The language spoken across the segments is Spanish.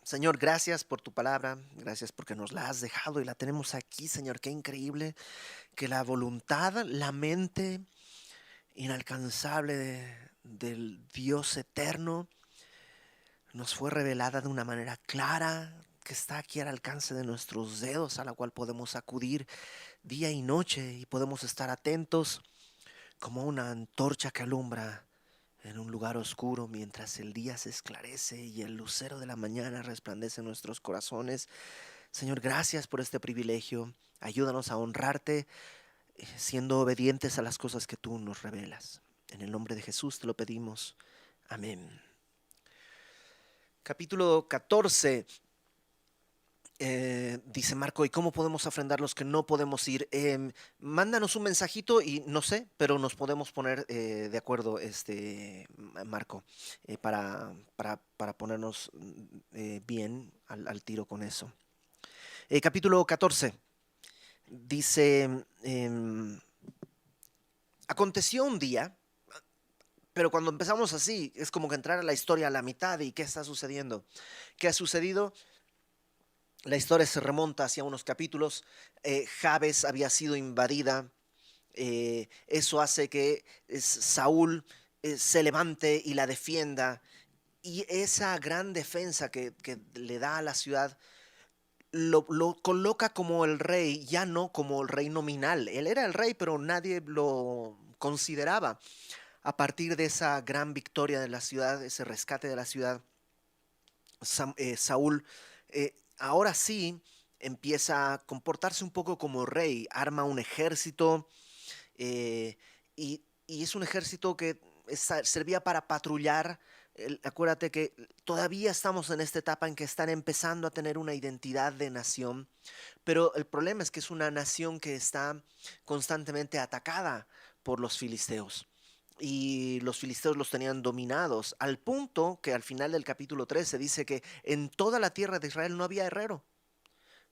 Señor, gracias por tu palabra, gracias porque nos la has dejado y la tenemos aquí, Señor. Qué increíble que la voluntad, la mente inalcanzable del Dios eterno nos fue revelada de una manera clara, que está aquí al alcance de nuestros dedos, a la cual podemos acudir día y noche y podemos estar atentos como una antorcha que alumbra en un lugar oscuro mientras el día se esclarece y el lucero de la mañana resplandece en nuestros corazones. Señor, gracias por este privilegio. Ayúdanos a honrarte siendo obedientes a las cosas que tú nos revelas. En el nombre de Jesús te lo pedimos. Amén. Capítulo 14. Dice Marco, ¿y cómo podemos ofrendar los que no podemos ir? Mándanos un mensajito y no sé, pero nos podemos poner de acuerdo, Marco, para ponernos bien al tiro con eso. Capítulo 14 dice, aconteció un día, pero cuando empezamos así, es como que entrar a la historia a la mitad y ¿qué está sucediendo? ¿Qué ha sucedido? La historia se remonta hacia unos capítulos. Jabes había sido invadida. Eso hace que Saúl se levante y la defienda. Y esa gran defensa que le da a la ciudad lo coloca como el rey, ya no como el rey nominal. Él era el rey, pero nadie lo consideraba. A partir de esa gran victoria de la ciudad, ese rescate de la ciudad, Saúl ahora sí empieza a comportarse un poco como rey, arma un ejército eh, y es un ejército que servía para patrullar. Acuérdate que todavía estamos en esta etapa en que están empezando a tener una identidad de nación, pero el problema es que es una nación que está constantemente atacada por los filisteos. Y los filisteos los tenían dominados, al punto que al final del capítulo 13 dice que en toda la tierra de Israel no había herrero,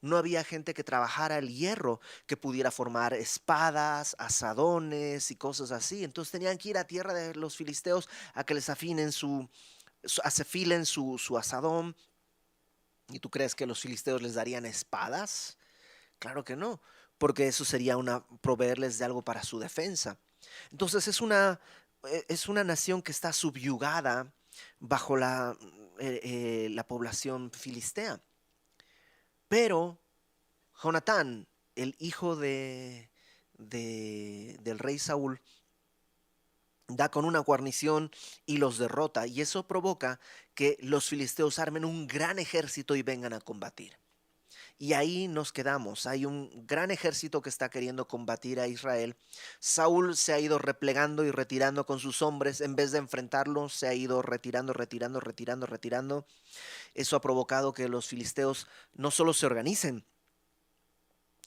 no había gente que trabajara el hierro, que pudiera formar espadas, asadones y cosas así. Entonces tenían que ir a tierra de los filisteos a que les afinen afilen su asadón. ¿Y tú crees que los filisteos les darían espadas? Claro que no, porque eso sería proveerles de algo para su defensa. Entonces es una nación que está subyugada bajo la población filistea. Pero Jonatán, el hijo del rey Saúl, da con una guarnición y los derrota, y eso provoca que los filisteos armen un gran ejército y vengan a combatir. Y ahí nos quedamos. Hay un gran ejército que está queriendo combatir a Israel. Saúl se ha ido replegando y retirando con sus hombres. En vez de enfrentarlo, se ha ido retirando, retirando, retirando, retirando. Eso ha provocado que los filisteos no solo se organicen,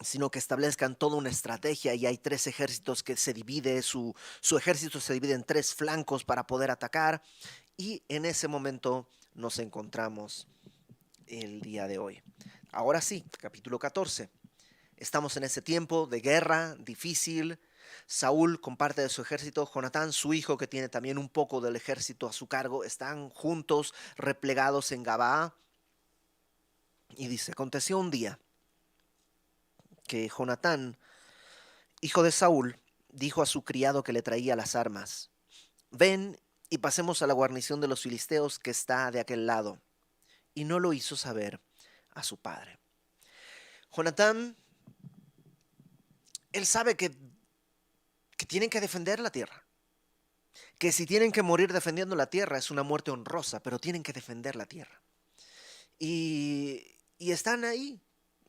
sino que establezcan toda una estrategia y hay tres ejércitos que su ejército se divide en tres flancos para poder atacar y en ese momento nos encontramos el día de hoy. Ahora sí, capítulo 14. Estamos en ese tiempo de guerra difícil. Saúl con parte de su ejército, Jonatán, su hijo, que tiene también un poco del ejército a su cargo, están juntos, replegados en Gabaa. Y dice, aconteció un día que Jonatán, hijo de Saúl, dijo a su criado que le traía las armas, ven y pasemos a la guarnición de los filisteos que está de aquel lado. Y no lo hizo saber a su padre. Jonatán, él sabe que tienen que defender la tierra, que si tienen que morir defendiendo la tierra es una muerte honrosa, pero tienen que defender la tierra. Y están ahí.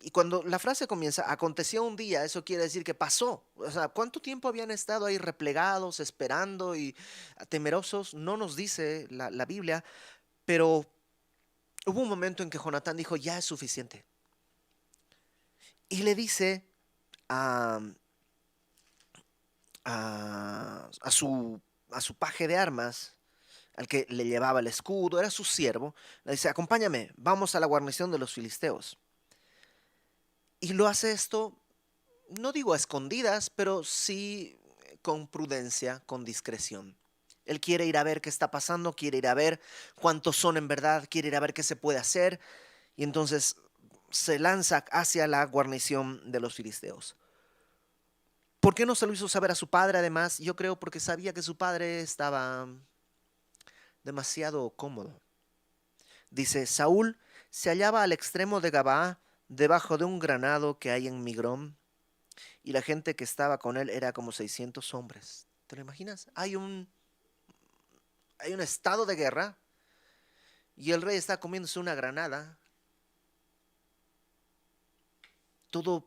Y cuando la frase comienza, aconteció un día, eso quiere decir que pasó. O sea, ¿cuánto tiempo habían estado ahí replegados, esperando y temerosos? No nos dice la Biblia, pero hubo un momento en que Jonatán dijo, ya es suficiente. Y le dice a, a su paje de armas, al que le llevaba el escudo, era su siervo, le dice, acompáñame, vamos a la guarnición de los filisteos. Y lo hace esto, no digo a escondidas, pero sí con prudencia, con discreción. Él quiere ir a ver qué está pasando, quiere ir a ver cuántos son en verdad, quiere ir a ver qué se puede hacer. y entonces se lanza hacia la guarnición de los filisteos. ¿Por qué no se lo hizo saber a su padre? Además, yo creo porque sabía que su padre estaba demasiado cómodo. Dice, Saúl se hallaba al extremo de Gabaa, debajo de un granado que hay en Migrón, y la gente que estaba con él era como 600 hombres. ¿Te lo imaginas? Hay un estado de guerra y el rey está comiéndose una granada. Todo,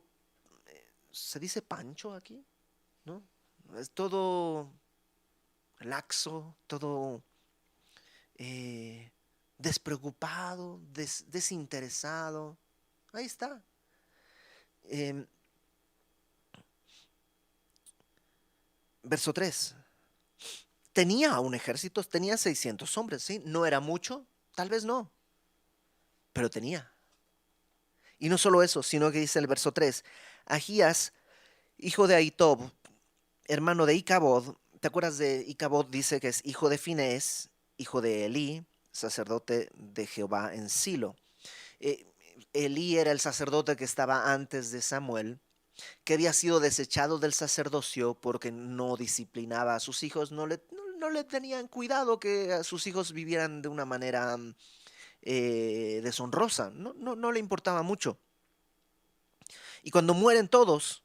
¿se dice pancho aquí? ¿No? Es todo laxo, todo eh, despreocupado, desinteresado. Ahí está. Em, Verso 3. Tenía un ejército, tenía 600 hombres, ¿sí? No era mucho, tal vez no, pero tenía. Y no solo eso, sino que dice el verso 3, Agías, hijo de Ahitob, hermano de Icabod, ¿te acuerdas de Icabod? Dice que es hijo de Finés, hijo de Elí, sacerdote de Jehová en Silo. Eh, Elí era el sacerdote que estaba antes de Samuel, que había sido desechado del sacerdocio porque no disciplinaba a sus hijos, no le tenían cuidado que a sus hijos vivieran de una manera deshonrosa, no le importaba mucho. Y cuando mueren todos,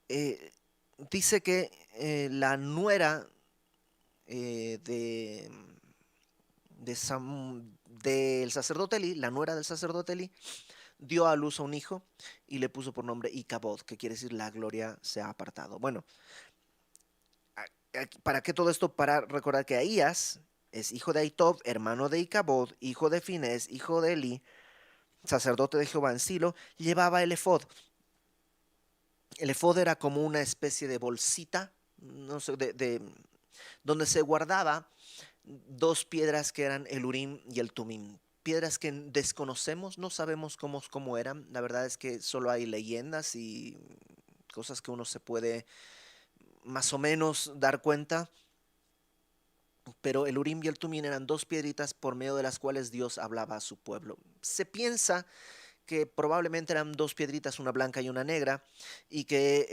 eh, dice que la nuera eh, de, del sacerdote Eli, la nuera del sacerdote Eli, dio a luz a un hijo y le puso por nombre Icabod, que quiere decir la gloria se ha apartado. Bueno, ¿para qué todo esto? Para recordar que Ahías es hijo de Ahitob, hermano de Icabod, hijo de Finés, hijo de Eli, sacerdote de Jehová en Silo, llevaba el efod. El efod era como una especie de bolsita, no sé, donde se guardaba dos piedras que eran el Urim y el Tumim. Piedras que desconocemos, no sabemos cómo eran. La verdad es que solo hay leyendas y cosas que uno se puede más o menos dar cuenta. Pero el Urim y el Tumim eran dos piedritas por medio de las cuales Dios hablaba a su pueblo. Se piensa que probablemente eran dos piedritas, una blanca y una negra, y que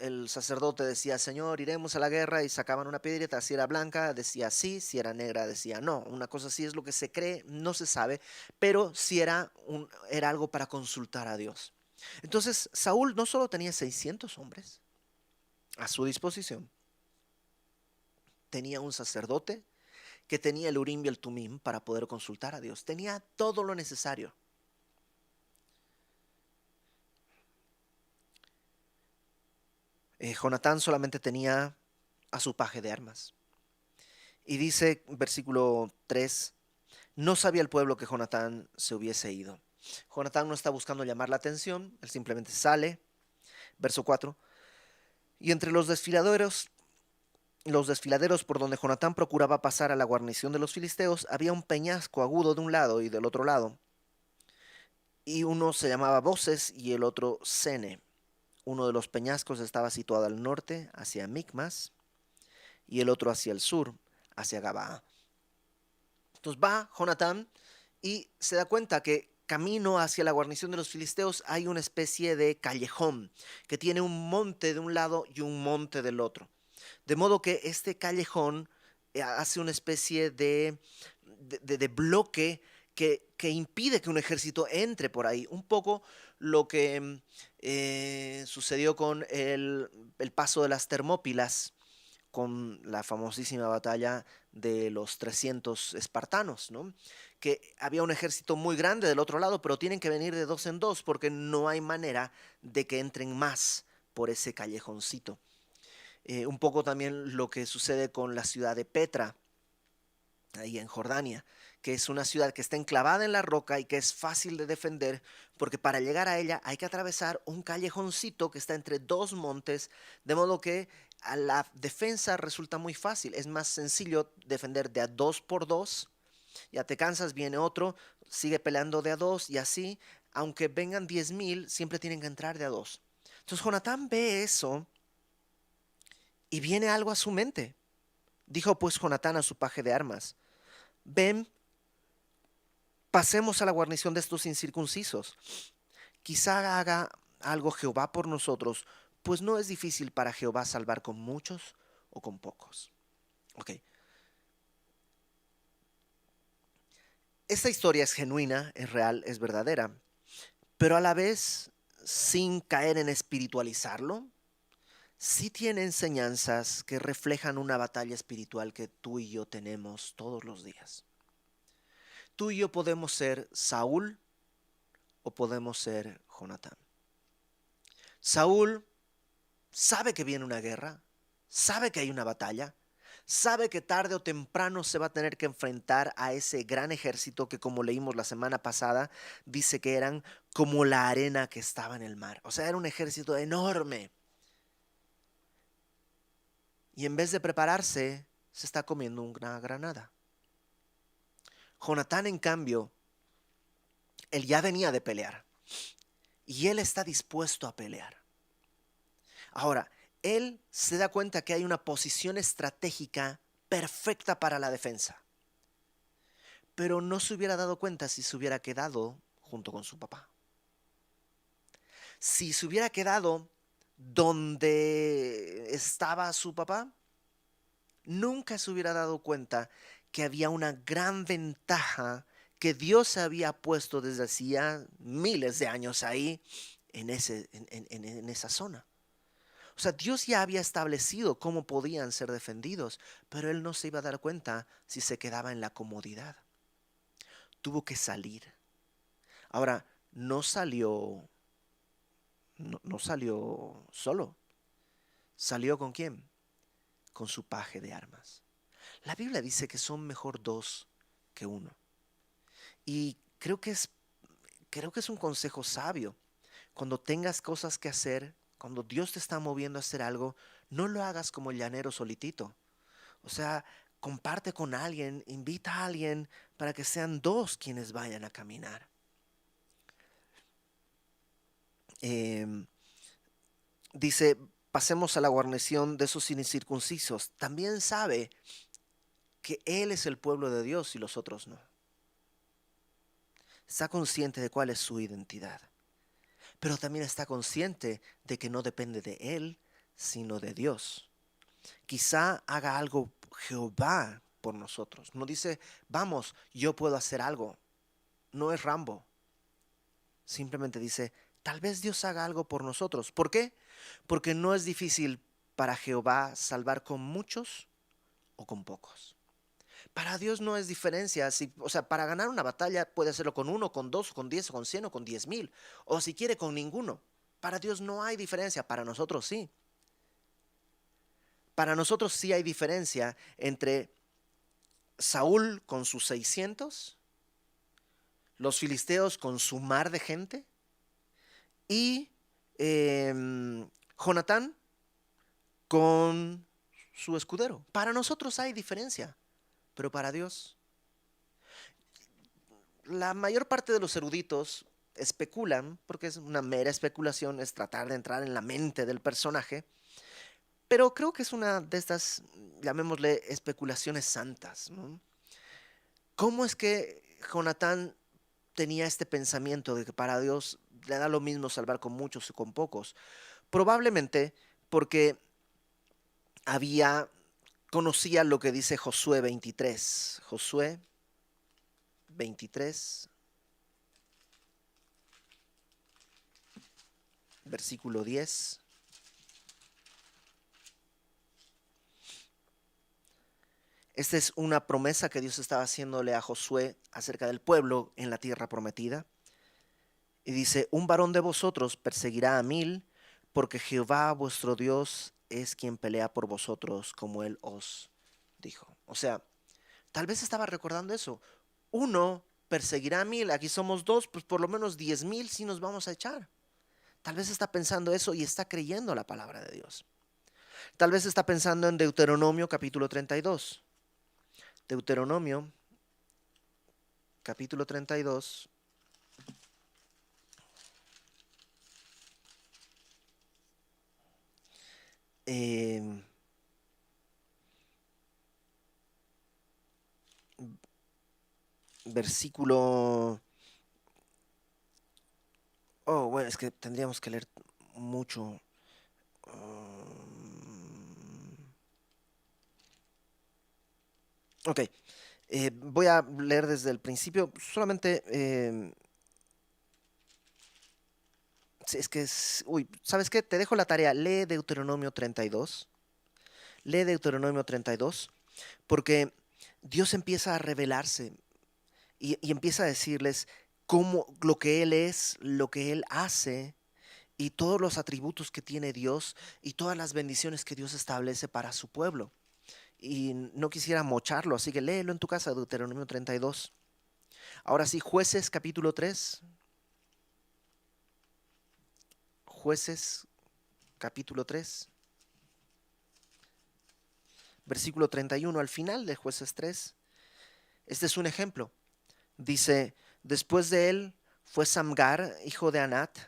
el sacerdote decía, Señor, iremos a la guerra, y sacaban una piedrita, si era blanca decía sí, si era negra decía no. Una cosa así es lo que se cree, no se sabe, pero sí era algo para consultar a Dios. Entonces, Saúl no solo tenía 600 hombres a su disposición, tenía un sacerdote que tenía el Urim y el Tumim para poder consultar a Dios. Tenía todo lo necesario. Jonatán solamente tenía a su paje de armas. Y dice, versículo 3, no sabía el pueblo que Jonatán se hubiese ido. Jonatán no está buscando llamar la atención, él simplemente sale. Verso 4, y entre los desfiladeros por donde Jonatán procuraba pasar a la guarnición de los filisteos, había un peñasco agudo de un lado y del otro lado. Y uno se llamaba Voces y el otro Sene. Uno de los peñascos estaba situado al norte, hacia Micmas, y el otro hacia el sur, hacia Gabaa. Entonces va Jonatán y se da cuenta que camino hacia la guarnición de los filisteos hay una especie de callejón que tiene un monte de un lado y un monte del otro. De modo que este callejón hace una especie de bloque que impide que un ejército entre por ahí. Un poco lo que sucedió con el paso de las Termópilas, con la famosísima batalla de los 300 espartanos, ¿no? Que había un ejército muy grande del otro lado, pero tienen que venir de dos en dos porque no hay manera de que entren más por ese callejoncito. Un poco también lo que sucede con la ciudad de Petra, ahí en Jordania, que es una ciudad que está enclavada en la roca y que es fácil de defender, porque para llegar a ella hay que atravesar un callejoncito que está entre dos montes, de modo que a la defensa resulta muy fácil. Es más sencillo defender de a dos por dos, ya te cansas, viene otro, sigue peleando de a dos y así, aunque vengan 10,000, siempre tienen que entrar de a dos. Entonces Jonatán ve eso y viene algo a su mente. Dijo pues Jonatán a su paje de armas, ven, Pasemos a la guarnición de estos incircuncisos. Quizá haga algo Jehová por nosotros, pues no es difícil para Jehová salvar con muchos o con pocos. Ok, esta historia es genuina, es real, es verdadera, pero a la vez, sin caer en espiritualizarlo, sí tiene enseñanzas que reflejan una batalla espiritual que tú y yo tenemos todos los días. Tú y yo podemos ser Saúl o podemos ser Jonatán. Saúl sabe que viene una guerra, sabe que hay una batalla, sabe que tarde o temprano se va a tener que enfrentar a ese gran ejército que, como leímos la semana pasada, dice que eran como la arena que estaba en el mar. O sea, era un ejército enorme. Y en vez de prepararse, se está comiendo una granada. Jonatán, en cambio, él ya venía de pelear y él está dispuesto a pelear. Ahora, él se da cuenta que hay una posición estratégica perfecta para la defensa, pero no se hubiera dado cuenta si se hubiera quedado junto con su papá. Si se hubiera quedado donde estaba su papá, nunca se hubiera dado cuenta que había una gran ventaja que Dios se había puesto desde hacía miles de años ahí en esa zona. O sea, Dios ya había establecido cómo podían ser defendidos, pero él no se iba a dar cuenta si se quedaba en la comodidad. Tuvo que salir. Ahora, no salió solo. ¿Salió con quién? Con su paje de armas. La Biblia dice que son mejor dos que uno. Y creo que es un consejo sabio. Cuando tengas cosas que hacer, cuando Dios te está moviendo a hacer algo, no lo hagas como el llanero solitito. O sea, comparte con alguien, invita a alguien para que sean dos quienes vayan a caminar. Em, Dice, pasemos a la guarnición de esos incircuncisos. También sabe que Él es el pueblo de Dios y los otros no. Está consciente de cuál es su identidad, pero también está consciente de que no depende de Él, sino de Dios. Quizá haga algo Jehová por nosotros. No dice, vamos, yo puedo hacer algo. No es Rambo. Simplemente dice, tal vez Dios haga algo por nosotros. ¿Por qué? Porque no es difícil para Jehová salvar con muchos o con pocos. Para Dios no es diferencia. O sea, para ganar una batalla puede hacerlo con uno, con dos, con 10, con 100 o con 10,000. O si quiere con ninguno. Para Dios no hay diferencia. Para nosotros sí. Para nosotros sí hay diferencia entre Saúl con sus 600, los filisteos con su mar de gente y Jonatán con su escudero. Para nosotros hay diferencia, pero para Dios, la mayor parte de los eruditos especulan, porque es una mera especulación, es tratar de entrar en la mente del personaje, pero creo que es una de estas, llamémosle, especulaciones santas, ¿no? ¿Cómo es que Jonatán tenía este pensamiento de que para Dios le da lo mismo salvar con muchos o con pocos? Probablemente porque conocía lo que dice Josué 23. Josué 23, versículo 10. Esta es una promesa que Dios estaba haciéndole a Josué acerca del pueblo en la tierra prometida. Y dice, un varón de vosotros perseguirá a 1000, porque Jehová vuestro Dios es quien pelea por vosotros, como él os dijo. O sea, tal vez estaba recordando eso. Uno perseguirá a 1000, aquí somos dos, pues por lo menos 10,000 sí nos vamos a echar. Tal vez está pensando eso y está creyendo la palabra de Dios. Tal vez está pensando en Deuteronomio capítulo 32. Deuteronomio capítulo 32. eh, versículo... Oh, bueno, es que tendríamos que leer mucho. Ok, voy a leer desde el principio. Solamente... sí, es que es... Uy, ¿sabes qué? Te dejo la tarea. Lee Deuteronomio 32. Lee Deuteronomio 32, porque Dios empieza a revelarse y empieza a decirles cómo lo que Él es, lo que Él hace y todos los atributos que tiene Dios y todas las bendiciones que Dios establece para su pueblo. Y no quisiera mocharlo, así que léelo en tu casa, Deuteronomio 32. Ahora sí, Jueces capítulo 3. Jueces capítulo 3, versículo 31, al final de Jueces 3. Este es un ejemplo. Dice, después de él fue Samgar, hijo de Anat,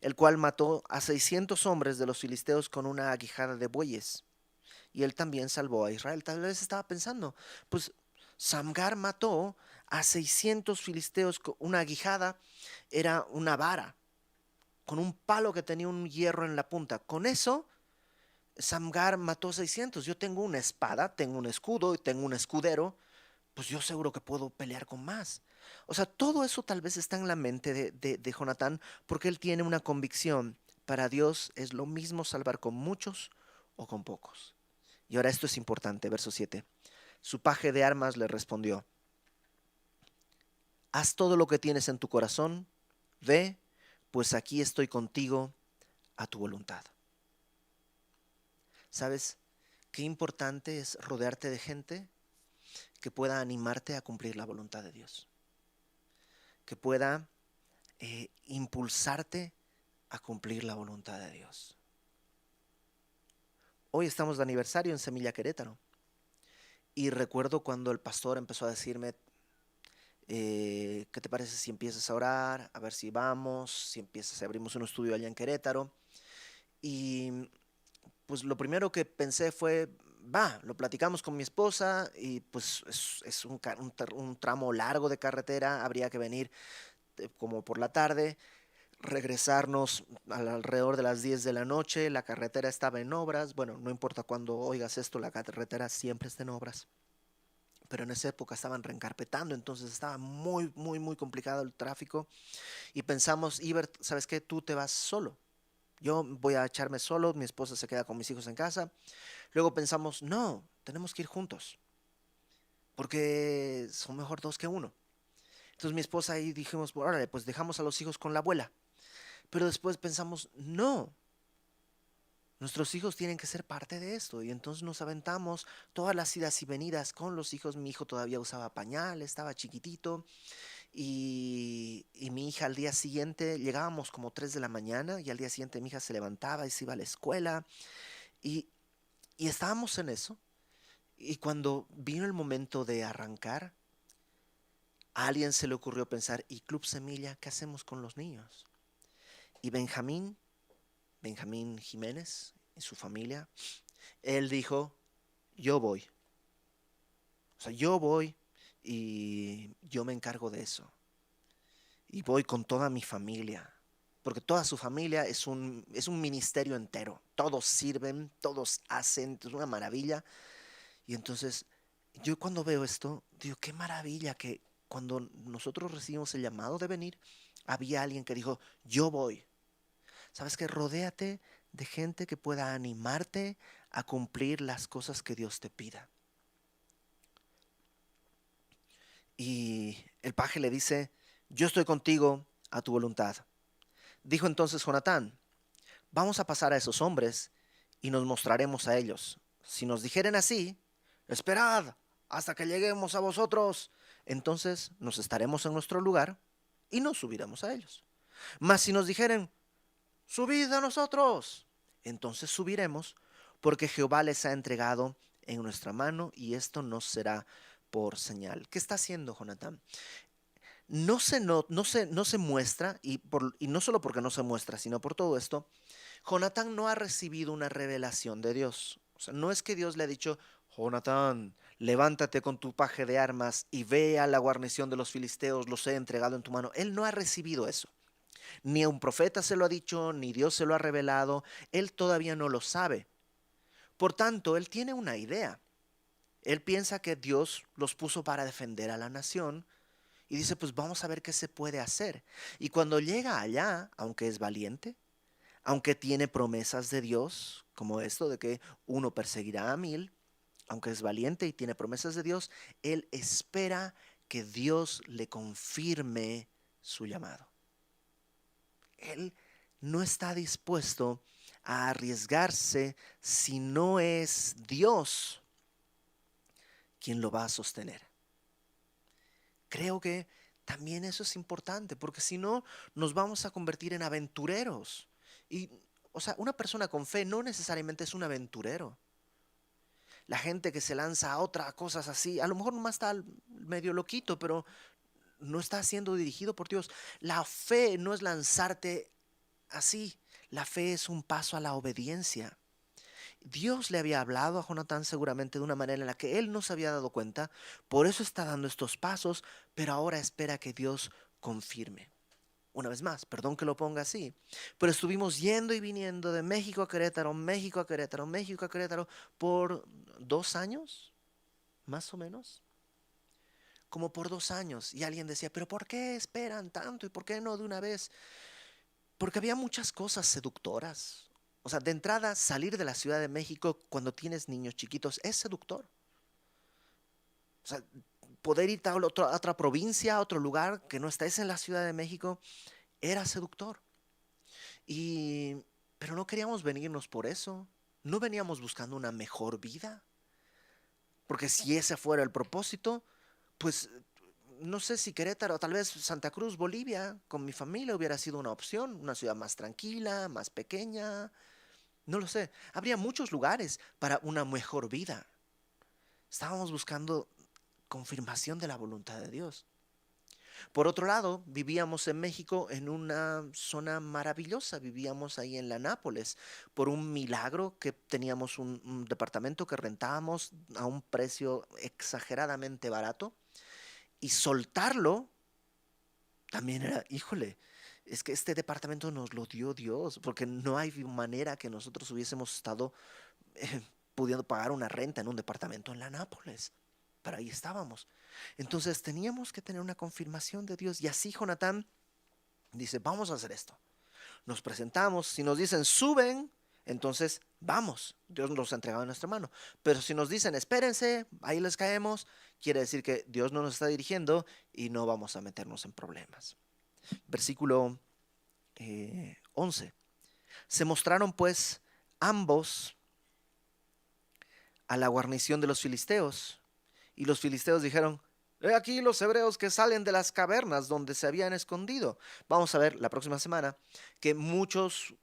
el cual mató a 600 hombres de los filisteos con una aguijada de bueyes. Y él también salvó a Israel. Tal vez estaba pensando, pues Samgar mató a 600 filisteos con una aguijada, era una vara, con un palo que tenía un hierro en la punta. Con eso, Samgar mató 600. Yo tengo una espada, tengo un escudo y tengo un escudero, pues yo seguro que puedo pelear con más. O sea, todo eso tal vez está en la mente de Jonatán porque él tiene una convicción. Para Dios es lo mismo salvar con muchos o con pocos. Y ahora esto es importante, verso 7. Su paje de armas le respondió, haz todo lo que tienes en tu corazón, ve, pues aquí estoy contigo a tu voluntad. ¿Sabes qué importante es rodearte de gente que pueda animarte a cumplir la voluntad de Dios? Que pueda impulsarte a cumplir la voluntad de Dios. Hoy estamos de aniversario en Semilla Querétaro y recuerdo cuando el pastor empezó a decirme, ¿qué te parece si empiezas a orar? A ver si vamos, si empiezas, si abrimos un estudio allá en Querétaro. Y pues lo primero que pensé fue, va, lo platicamos con mi esposa y pues es un tramo largo de carretera, habría que venir como por la tarde, regresarnos alrededor de las 10 de la noche, la carretera estaba en obras, bueno, no importa cuando oigas esto, la carretera siempre está en obras, pero en esa época estaban reencarpetando, entonces estaba muy, muy, muy complicado el tráfico y pensamos, Ibert, ¿sabes qué? Tú te vas solo. Yo voy a echarme solo, mi esposa se queda con mis hijos en casa. Luego pensamos, no, tenemos que ir juntos, porque son mejor dos que uno. Entonces mi esposa y dijimos, órale, pues dejamos a los hijos con la abuela. Pero después pensamos, no, nuestros hijos tienen que ser parte de esto. Y entonces nos aventamos todas las idas y venidas con los hijos. Mi hijo todavía usaba pañal, estaba chiquitito. Y mi hija al día siguiente, llegábamos como 3 de la mañana y al día siguiente mi hija se levantaba y se iba a la escuela. Y, y estábamos en eso. Y cuando vino el momento de arrancar, a alguien se le ocurrió pensar, ¿y Club Semilla qué hacemos con los niños? Y Benjamín Jiménez y su familia, él dijo, yo voy. O sea, yo voy y yo me encargo de eso. Y voy con toda mi familia. Porque toda su familia es un ministerio entero. Todos sirven, todos hacen, es una maravilla. Y entonces, yo cuando veo esto, digo, qué maravilla que cuando nosotros recibimos el llamado de venir, había alguien que dijo, yo voy. ¿Sabes qué? Rodéate de gente que pueda animarte a cumplir las cosas que Dios te pida. Y el paje le dice, yo estoy contigo a tu voluntad. Dijo entonces Jonatán, vamos a pasar a esos hombres y nos mostraremos a ellos. Si nos dijeren así, esperad hasta que lleguemos a vosotros, entonces nos estaremos en nuestro lugar y nos subiremos a ellos. Mas si nos dijeren, subid a nosotros, entonces subiremos, porque Jehová les ha entregado en nuestra mano y esto nos será por señal. ¿Qué está haciendo Jonatán? No se muestra, y no solo porque no se muestra, sino por todo esto, Jonatán no ha recibido una revelación de Dios. O sea, no es que Dios le ha dicho, Jonatán, levántate con tu paje de armas y ve a la guarnición de los filisteos, los he entregado en tu mano. Él no ha recibido eso. Ni a un profeta se lo ha dicho, ni Dios se lo ha revelado. Él todavía no lo sabe. Por tanto, él tiene una idea. Él piensa que Dios los puso para defender a la nación y dice, pues vamos a ver qué se puede hacer. Y cuando llega allá, aunque es valiente, aunque tiene promesas de Dios, como esto de que uno perseguirá a 1000, aunque es valiente y tiene promesas de Dios, él espera que Dios le confirme su llamado. Él no está dispuesto a arriesgarse si no es Dios quien lo va a sostener. Creo que también eso es importante, porque si no, nos vamos a convertir en aventureros. Y, o sea, una persona con fe no necesariamente es un aventurero. La gente que se lanza a otras cosas así, a lo mejor nomás está medio loquito, pero no está siendo dirigido por Dios. La fe no es lanzarte así. La fe es un paso a la obediencia. Dios le había hablado a Jonatán seguramente de una manera en la que él no se había dado cuenta, por eso está dando estos pasos, pero ahora espera que Dios confirme. Una vez más, perdón que lo ponga así, pero estuvimos yendo y viniendo de México a Querétaro, México a Querétaro, México a Querétaro por 2 años, más o menos, como por 2 años. Y alguien decía, pero ¿por qué esperan tanto y por qué no de una vez? Porque había muchas cosas seductoras. O sea, de entrada, salir de la Ciudad de México cuando tienes niños chiquitos es seductor. O sea, poder ir a otra provincia, a otro lugar que no estés en la Ciudad de México, era seductor. Y, pero no queríamos venirnos por eso. No veníamos buscando una mejor vida. Porque si ese fuera el propósito, pues no sé si Querétaro, tal vez Santa Cruz, Bolivia, con mi familia hubiera sido una opción, una ciudad más tranquila, más pequeña, no lo sé. Habría muchos lugares para una mejor vida. Estábamos buscando confirmación de la voluntad de Dios. Por otro lado, vivíamos en México en una zona maravillosa, vivíamos ahí en la Nápoles, por un milagro que teníamos un departamento que rentábamos a un precio exageradamente barato y soltarlo también era, híjole, es que este departamento nos lo dio Dios, porque no hay manera que nosotros hubiésemos estado eh, pudiendo pagar una renta en un departamento en la Nápoles. Pero ahí estábamos. Entonces teníamos que tener una confirmación de Dios. Y así Jonatán dice, vamos a hacer esto. Nos presentamos. Si nos dicen, suben, entonces vamos. Dios nos los ha entregado en nuestra mano. Pero si nos dicen, espérense, ahí les caemos, quiere decir que Dios no nos está dirigiendo y no vamos a meternos en problemas. Versículo 11. Se mostraron pues ambos a la guarnición de los filisteos. Y los filisteos dijeron, he aquí los hebreos que salen de las cavernas donde se habían escondido. Vamos a ver la próxima semana que muchos,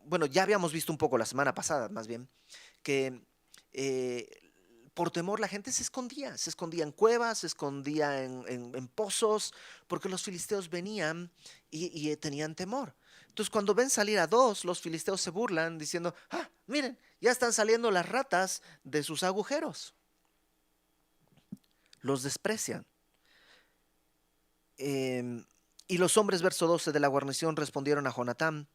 bueno, ya habíamos visto un poco la semana pasada, más bien, que eh, por temor la gente se escondía en cuevas, se escondía en pozos, porque los filisteos venían y tenían temor. Entonces cuando ven salir a dos, los filisteos se burlan diciendo, ah, miren, ya están saliendo las ratas de sus agujeros. Los desprecian. Y los hombres, verso 12 de la guarnición, respondieron a Jonatán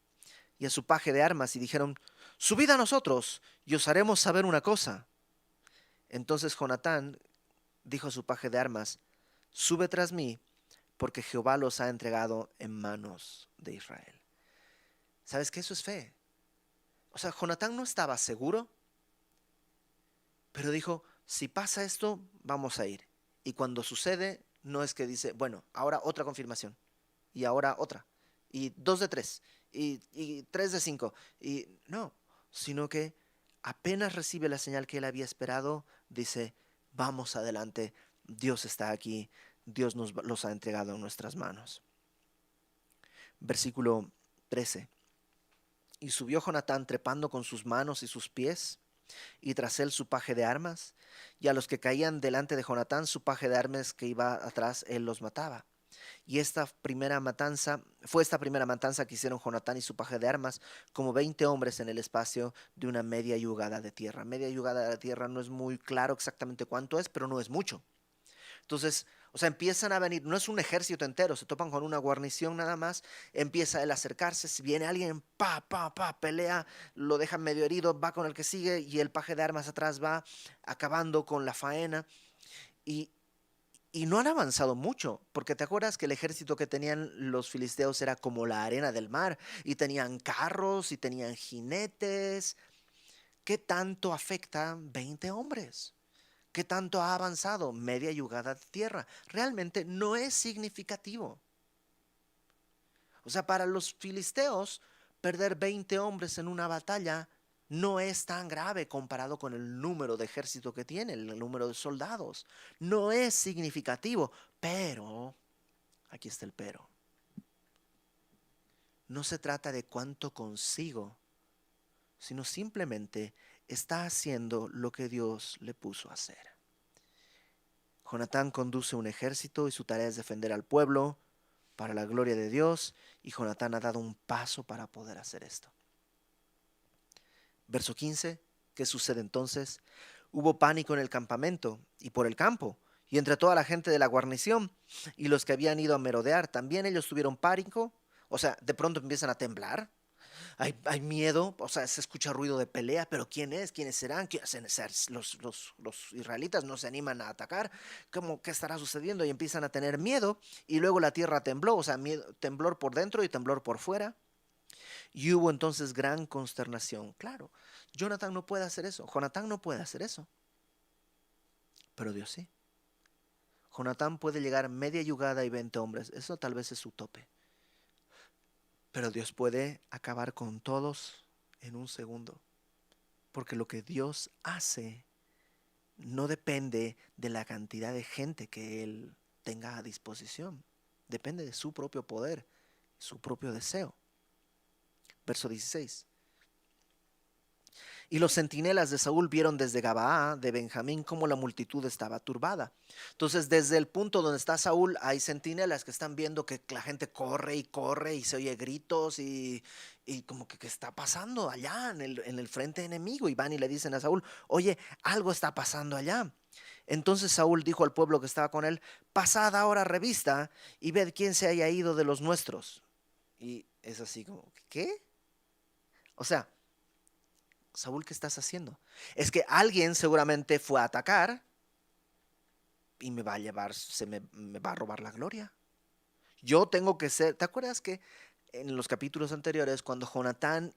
y a su paje de armas y dijeron, subid a nosotros y os haremos saber una cosa. Entonces Jonatán dijo a su paje de armas, sube tras mí, porque Jehová los ha entregado en manos de Israel. ¿Sabes qué? Eso es fe. O sea, Jonatán no estaba seguro, pero dijo, si pasa esto, vamos a ir. Y cuando sucede, no es que dice, bueno, ahora otra confirmación, y ahora otra, y 2 de 3, y 3 de 5, y no, sino que apenas recibe la señal que él había esperado, dice, vamos adelante, Dios está aquí, Dios nos los ha entregado en nuestras manos. Versículo 13. Y subió Jonatán trepando con sus manos y sus pies, y tras él su paje de armas, y a los que caían delante de Jonatán su paje de armas que iba atrás, él los mataba. Y fue esta primera matanza que hicieron Jonatán y su paje de armas, como 20 hombres en el espacio de una media yugada de tierra. Media yugada de tierra no es muy claro exactamente cuánto es, pero no es mucho. Entonces, o sea, empiezan a venir, no es un ejército entero, se topan con una guarnición nada más, empieza él a acercarse, si viene alguien, pelea, lo deja medio herido, va con el que sigue y el paje de armas atrás va acabando con la faena y, y no han avanzado mucho, porque te acuerdas que el ejército que tenían los filisteos era como la arena del mar y tenían carros y tenían jinetes. ¿Qué tanto afecta 20 hombres? ¿Qué tanto ha avanzado? Media yugada de tierra. Realmente no es significativo. O sea, para los filisteos, perder 20 hombres en una batalla no es tan grave comparado con el número de ejército que tiene, el número de soldados. No es significativo, pero, aquí está el pero. No se trata de cuánto consigo, sino simplemente está haciendo lo que Dios le puso a hacer. Jonatán conduce un ejército y su tarea es defender al pueblo para la gloria de Dios, y Jonatán ha dado un paso para poder hacer esto. Verso 15, ¿qué sucede entonces? Hubo pánico en el campamento y por el campo, y entre toda la gente de la guarnición y los que habían ido a merodear, también ellos tuvieron pánico, o sea, de pronto empiezan a temblar. Hay miedo, o sea, se escucha ruido de pelea, pero ¿quién es? ¿Quiénes serán? Los israelitas no se animan a atacar. ¿Qué estará sucediendo? Y empiezan a tener miedo, y luego la tierra tembló, o sea, temblor por dentro y temblor por fuera. Y hubo entonces gran consternación. Claro, Jonatán no puede hacer eso, Jonatán no puede hacer eso, pero Dios sí. Jonatán puede llegar media yugada y 20 hombres, eso tal vez es su tope. Pero Dios puede acabar con todos en un segundo. Porque lo que Dios hace no depende de la cantidad de gente que Él tenga a disposición. Depende de su propio poder, su propio deseo. Verso 16. Y los centinelas de Saúl vieron desde Gabaa de Benjamín cómo la multitud estaba turbada. Entonces, desde el punto donde está Saúl, hay centinelas que están viendo que la gente corre y se oye gritos y como que qué está pasando allá en el frente enemigo. Y van y le dicen a Saúl, oye, algo está pasando allá. Entonces Saúl dijo al pueblo que estaba con él, pasad ahora revista y ved quién se haya ido de los nuestros. Y es así como, ¿qué? O sea, Saúl, ¿qué estás haciendo? Es que alguien seguramente fue a atacar y me va a llevar, me va a robar la gloria. Yo tengo que ser, ¿te acuerdas que en los capítulos anteriores, cuando Jonatán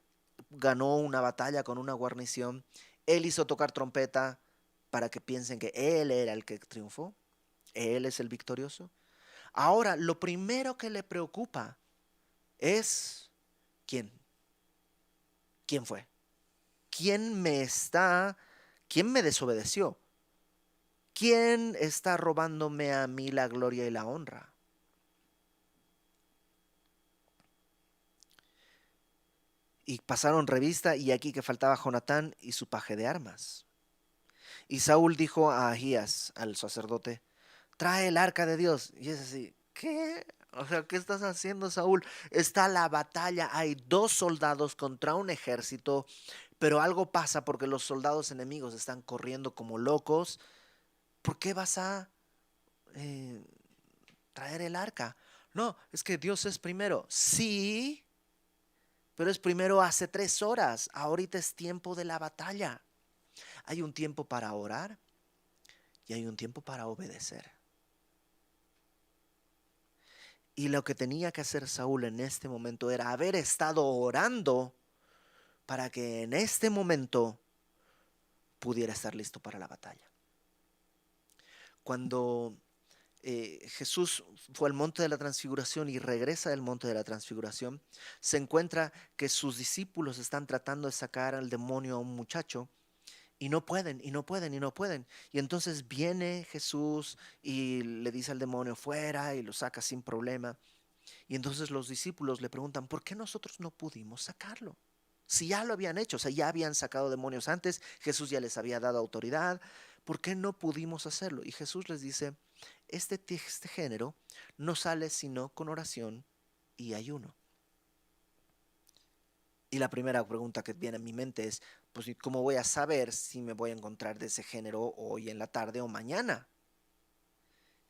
ganó una batalla con una guarnición, él hizo tocar trompeta para que piensen que él era el que triunfó? Él es el victorioso. Ahora, lo primero que le preocupa es ¿quién? ¿Quién fue? ¿Quién me está, quién me desobedeció? ¿Quién está robándome a mí la gloria y la honra? Y pasaron revista y aquí que faltaba Jonatán y su paje de armas. Y Saúl dijo a Ahías, al sacerdote, trae el arca de Dios. Y es así, ¿qué? O sea, ¿qué estás haciendo, Saúl? Está la batalla, hay 2 soldados contra un ejército, pero algo pasa porque los soldados enemigos están corriendo como locos. ¿Por qué vas a eh, traer el arca? No, es que Dios es primero. Sí, pero es primero hace 3 horas. Ahorita es tiempo de la batalla. Hay un tiempo para orar y hay un tiempo para obedecer. Y lo que tenía que hacer Saúl en este momento era haber estado orando para que en este momento pudiera estar listo para la batalla. Cuando Jesús fue al monte de la transfiguración y regresa del monte de la transfiguración, se encuentra que sus discípulos están tratando de sacar al demonio a un muchacho y no pueden, y no pueden, y no pueden. Y entonces viene Jesús y le dice al demonio fuera y lo saca sin problema. Y entonces los discípulos le preguntan, ¿por qué nosotros no pudimos sacarlo? Si ya lo habían hecho, o sea, ya habían sacado demonios antes, Jesús ya les había dado autoridad, ¿por qué no pudimos hacerlo? Y Jesús les dice, este género no sale sino con oración y ayuno. Y la primera pregunta que viene a mi mente es, pues, ¿y cómo voy a saber si me voy a encontrar de ese género hoy en la tarde o mañana?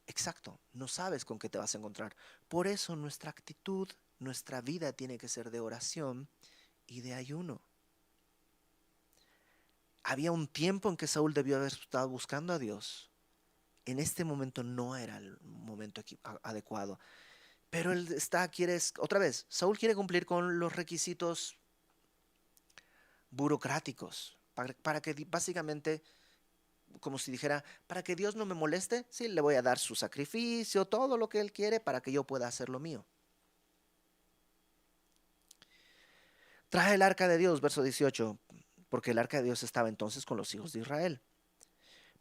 Exacto, no sabes con qué te vas a encontrar. Por eso nuestra actitud, nuestra vida tiene que ser de oración y de ayuno. Había un tiempo en que Saúl debió haber estado buscando a Dios. En este momento no era el momento adecuado. Pero él otra vez, Saúl quiere cumplir con los requisitos burocráticos para que básicamente, como si dijera, para que Dios no me moleste, sí, le voy a dar su sacrificio, todo lo que él quiere para que yo pueda hacer lo mío. Traje el arca de Dios, verso 18, porque el arca de Dios estaba entonces con los hijos de Israel.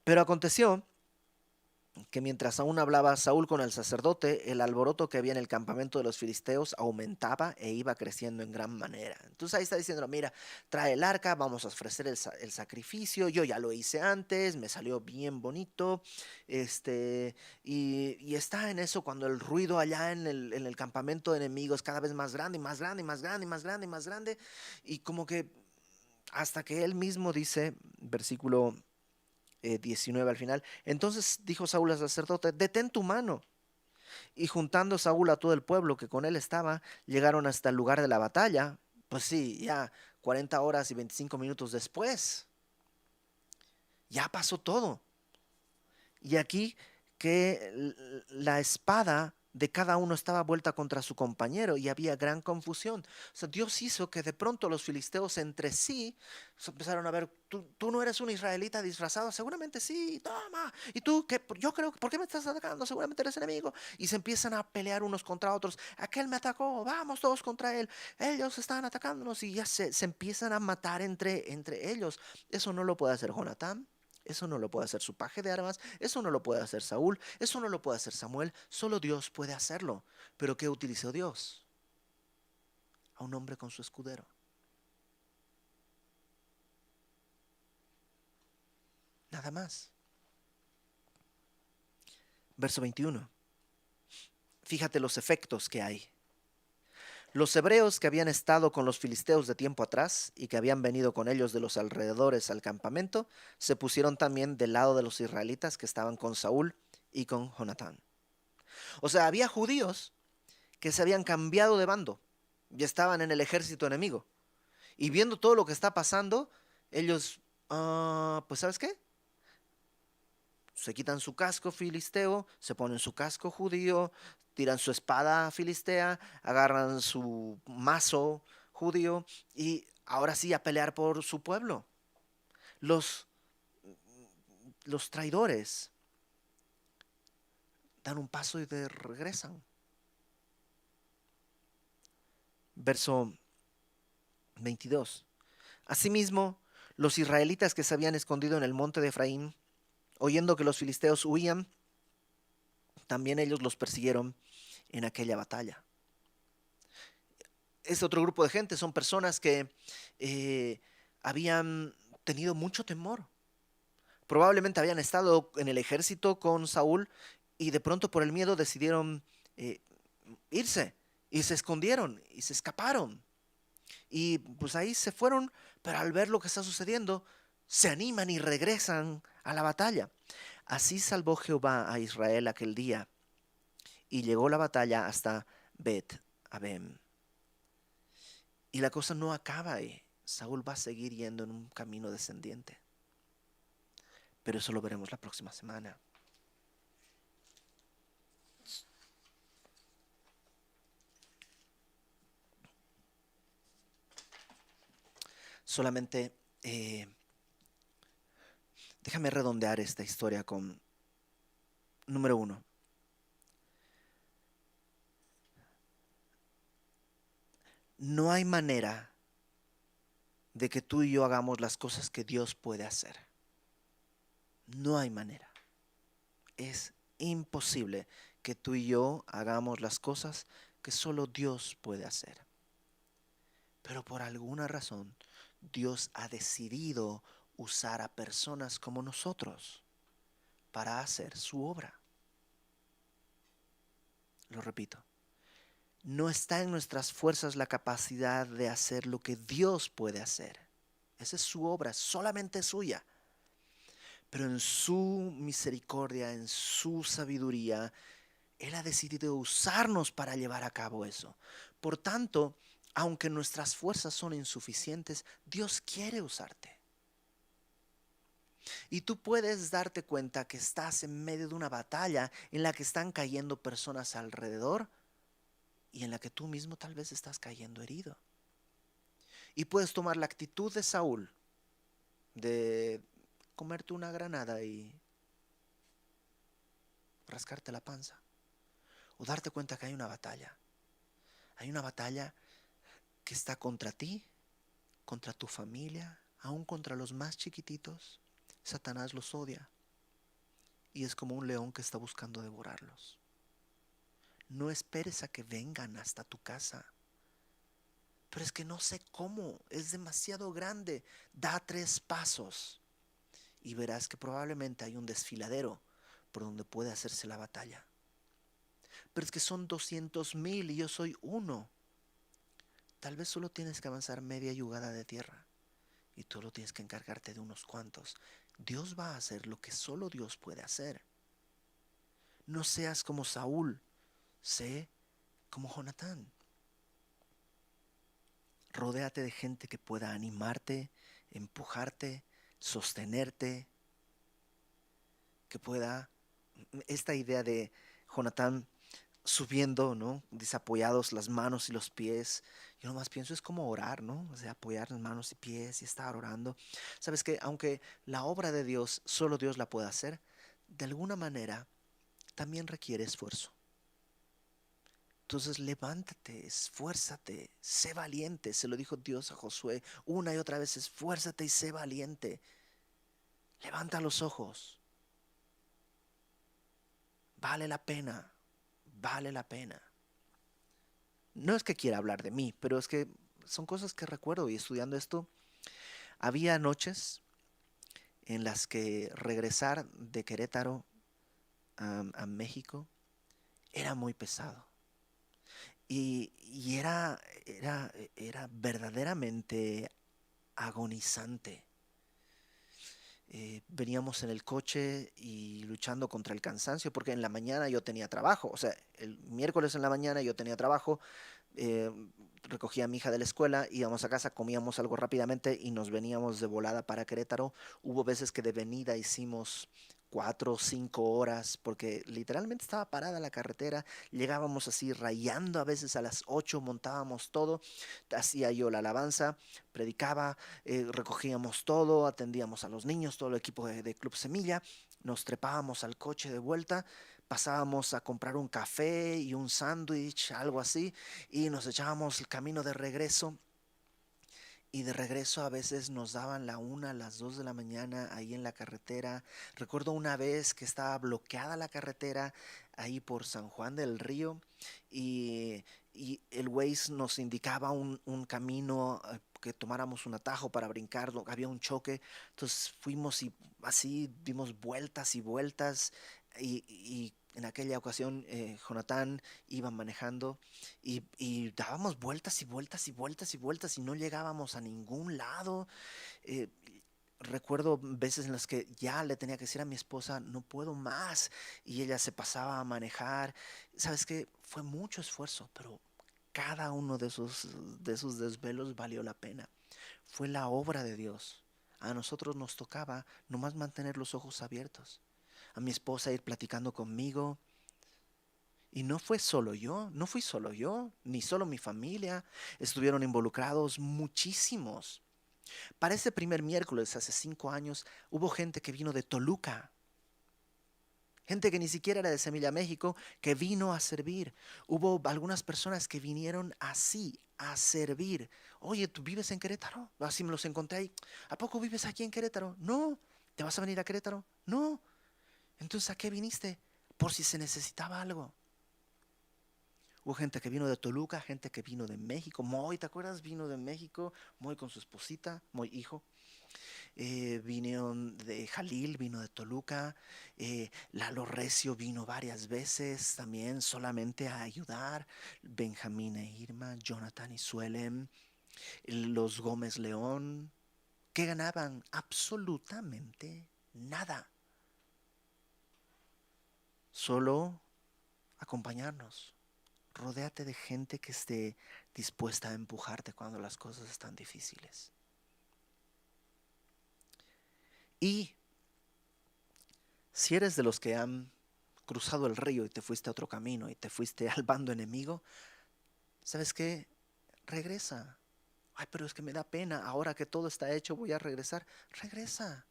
Pero aconteció que mientras aún hablaba Saúl con el sacerdote, el alboroto que había en el campamento de los filisteos aumentaba e iba creciendo en gran manera. Entonces ahí está diciendo, mira, trae el arca, vamos a ofrecer el sacrificio, yo ya lo hice antes, me salió bien bonito, y está en eso cuando el ruido allá en el campamento de enemigos cada vez más grande, y más grande, y más grande, y más grande, y más grande, y como que hasta que él mismo dice, versículo 19 al final. Entonces dijo Saúl al sacerdote, detén tu mano. Y juntando Saúl a todo el pueblo que con él estaba, llegaron hasta el lugar de la batalla. Pues sí, ya 40 horas y 25 minutos después, ya pasó todo. Y aquí que la espada de cada uno estaba vuelta contra su compañero y había gran confusión. O sea, Dios hizo que de pronto los filisteos entre sí se empezaron a ver, tú no eres un israelita disfrazado, seguramente sí, toma. Y tú, yo creo, ¿por qué me estás atacando? Seguramente eres enemigo. Y se empiezan a pelear unos contra otros. Aquel me atacó, vamos todos contra él. Ellos están atacándonos y ya se empiezan a matar entre ellos. Eso no lo puede hacer Jonatán. Eso no lo puede hacer su paje de armas, eso no lo puede hacer Saúl, eso no lo puede hacer Samuel, solo Dios puede hacerlo. ¿Pero qué utilizó Dios? A un hombre con su escudero. Nada más. Verso 21. Fíjate los efectos que hay. Los hebreos que habían estado con los filisteos de tiempo atrás y que habían venido con ellos de los alrededores al campamento, se pusieron también del lado de los israelitas que estaban con Saúl y con Jonatán. O sea, había judíos que se habían cambiado de bando y estaban en el ejército enemigo. Y viendo todo lo que está pasando, ellos, pues ¿sabes qué? Se quitan su casco filisteo, se ponen su casco judío, tiran su espada filistea, agarran su mazo judío y ahora sí a pelear por su pueblo. Los, los traidores dan un paso y regresan. Verso 22. Asimismo, los israelitas que se habían escondido en el monte de Efraín, oyendo que los filisteos huían, también ellos los persiguieron en aquella batalla. Este otro grupo de gente son personas que habían tenido mucho temor. Probablemente habían estado en el ejército con Saúl y de pronto por el miedo decidieron eh, irse y se escondieron y se escaparon. Y pues ahí se fueron, pero al ver lo que está sucediendo, se animan y regresan a la batalla. Así salvó Jehová a Israel aquel día y llegó la batalla hasta Bet Abem. Y la cosa no acaba ahí. Saúl va a seguir yendo en un camino descendiente. Pero eso lo veremos la próxima semana. Solamente déjame redondear esta historia con número 1. No hay manera de que tú y yo hagamos las cosas que Dios puede hacer. No hay manera. Es imposible que tú y yo hagamos las cosas que solo Dios puede hacer. Pero por alguna razón, Dios ha decidido usar a personas como nosotros para hacer su obra. Lo repito, no está en nuestras fuerzas la capacidad de hacer lo que Dios puede hacer. Esa es su obra, solamente suya. Pero en su misericordia, en su sabiduría, Él ha decidido usarnos para llevar a cabo eso. Por tanto, aunque nuestras fuerzas son insuficientes, Dios quiere usarte. Y tú puedes darte cuenta que estás en medio de una batalla en la que están cayendo personas alrededor y en la que tú mismo tal vez estás cayendo herido. Y puedes tomar la actitud de Saúl, de comerte una granada y rascarte la panza. O darte cuenta que hay una batalla. Hay una batalla que está contra ti, contra tu familia, aún contra los más chiquititos. Satanás los odia y es como un león que está buscando devorarlos. No esperes a que vengan hasta tu casa. Pero es que no sé cómo, es demasiado grande. Da 3 pasos y verás que probablemente hay un desfiladero por donde puede hacerse la batalla. Pero es que son 200,000 y yo soy uno. Tal vez solo tienes que avanzar media yugada de tierra y tú lo tienes que encargarte de unos cuantos. Dios va a hacer lo que solo Dios puede hacer. No seas como Saúl, sé como Jonatán. Rodéate de gente que pueda animarte, empujarte, sostenerte, que pueda, esta idea de Jonatán subiendo, ¿no? Desapoyados las manos y los pies. Yo nomás pienso es como orar, ¿no? O sea, apoyar las manos y pies y estar orando. Sabes que aunque la obra de Dios solo Dios la puede hacer, de alguna manera también requiere esfuerzo. Entonces levántate, esfuérzate, sé valiente. Se lo dijo Dios a Josué una y otra vez, esfuérzate y sé valiente. Levanta los ojos. Vale la pena, vale la pena. No es que quiera hablar de mí, pero es que son cosas que recuerdo y estudiando esto, había noches en las que regresar de Querétaro a México era muy pesado. Y era verdaderamente agonizante. Veníamos en el coche y luchando contra el cansancio, porque en la mañana yo tenía trabajo, o sea, el miércoles en la mañana yo tenía trabajo, eh, recogía a mi hija de la escuela, íbamos a casa, comíamos algo rápidamente y nos veníamos de volada para Querétaro. Hubo veces que de venida hicimos 4 o 5 horas porque literalmente estaba parada la carretera, llegábamos así rayando a veces a las 8, montábamos todo, hacía yo la alabanza, predicaba, recogíamos todo, atendíamos a los niños, todo el equipo de Club Semilla, nos trepábamos al coche de vuelta, pasábamos a comprar un café y un sándwich, algo así, y nos echábamos el camino de regreso. Y de regreso a veces nos daban la 1, las 2 de la mañana ahí en la carretera. Recuerdo una vez que estaba bloqueada la carretera ahí por San Juan del Río y el Waze nos indicaba un camino que tomáramos un atajo para brincar, había un choque. Entonces fuimos y así dimos vueltas y vueltas y en aquella ocasión Jonathan iba manejando y dábamos vueltas y vueltas y vueltas y vueltas y no llegábamos a ningún lado. Eh, Recuerdo veces en las que ya le tenía que decir a mi esposa, no puedo más, y ella se pasaba a manejar. Sabes que fue mucho esfuerzo, pero cada uno de esos desvelos valió la pena. Fue la obra de Dios. A nosotros nos tocaba nomás mantener los ojos abiertos. A mi esposa ir platicando conmigo, y no fue solo yo, no fui solo yo, ni solo mi familia, estuvieron involucrados muchísimos. Para ese primer miércoles, hace 5 años, hubo gente que vino de Toluca, gente que ni siquiera era de Semilla México, que vino a servir. Hubo algunas personas que vinieron así, a servir. Oye, ¿tú vives en Querétaro? Así me los encontré ahí. ¿A poco vives aquí en Querétaro? No. ¿Te vas a venir a Querétaro? No. Entonces, ¿a qué viniste? Por si se necesitaba algo. Hubo gente que vino de Toluca, gente que vino de México. Moy, ¿te acuerdas? Vino de México. Moy con su esposita, Moy hijo. vino de Jalil, vino de Toluca, Lalo Recio vino varias veces también solamente a ayudar, Benjamín e Irma, Jonathan y Suelem, los Gómez León, que ganaban absolutamente nada, solo acompañarnos. Rodéate de gente que esté dispuesta a empujarte cuando las cosas están difíciles. Y si eres de los que han cruzado el río y te fuiste a otro camino y te fuiste al bando enemigo, ¿sabes qué? Regresa. Ay, pero es que me da pena. Ahora que todo está hecho, voy a regresar. Regresa.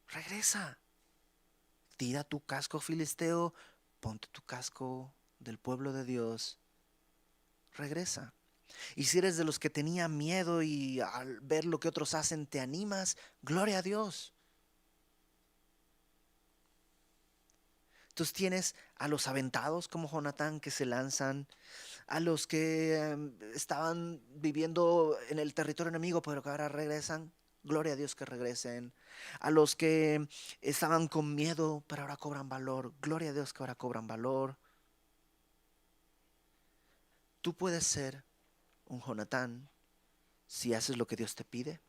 Regresa. Tira tu casco filisteo, ponte tu casco del pueblo de Dios. Regresa. Y si eres de los que tenía miedo y al ver lo que otros hacen te animas, gloria a Dios. Entonces tienes a los aventados como Jonatán que se lanzan, a los que estaban viviendo en el territorio enemigo pero que ahora regresan, gloria a Dios que regresen, a los que estaban con miedo pero ahora cobran valor, gloria a Dios que ahora cobran valor. Tú puedes ser un Jonatán si haces lo que Dios te pide.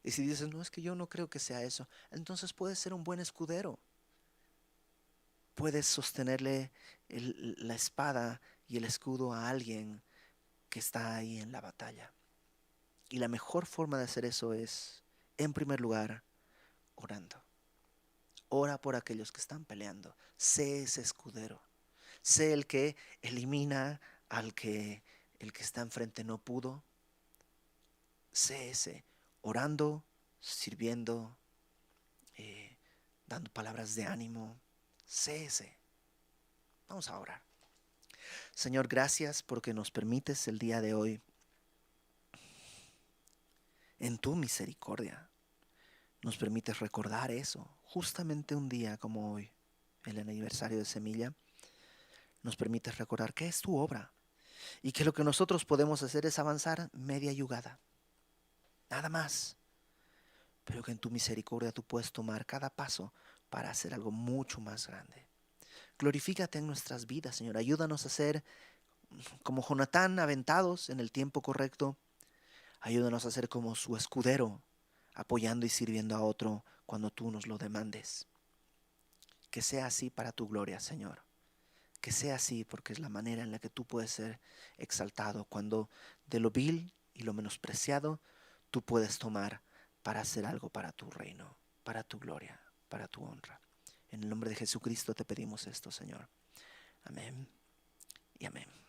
Y si dices, no, es que yo no creo que sea eso, entonces puedes ser un buen escudero. Puedes sostenerle la espada y el escudo a alguien que está ahí en la batalla. Y la mejor forma de hacer eso es, en primer lugar, orando. Ora por aquellos que están peleando. Sé ese escudero. Sé el que elimina al que el que está enfrente no pudo. Sé ese. Orando, sirviendo, eh, dando palabras de ánimo. Sé ese. Vamos a orar. Señor, gracias porque nos permites el día de hoy, en tu misericordia, nos permites recordar eso, justamente un día como hoy, el aniversario de Semilla, nos permites recordar que es tu obra y que lo que nosotros podemos hacer es avanzar media yugada, nada más, pero que en tu misericordia tú puedes tomar cada paso para hacer algo mucho más grande. Glorifícate en nuestras vidas, Señor, ayúdanos a ser como Jonatán, aventados en el tiempo correcto. Ayúdanos a ser como su escudero, apoyando y sirviendo a otro cuando tú nos lo demandes. Que sea así para tu gloria, Señor. Que sea así porque es la manera en la que tú puedes ser exaltado, cuando de lo vil y lo menospreciado tú puedes tomar para hacer algo para tu reino, para tu gloria, para tu honra. En el nombre de Jesucristo te pedimos esto, Señor. Amén y amén.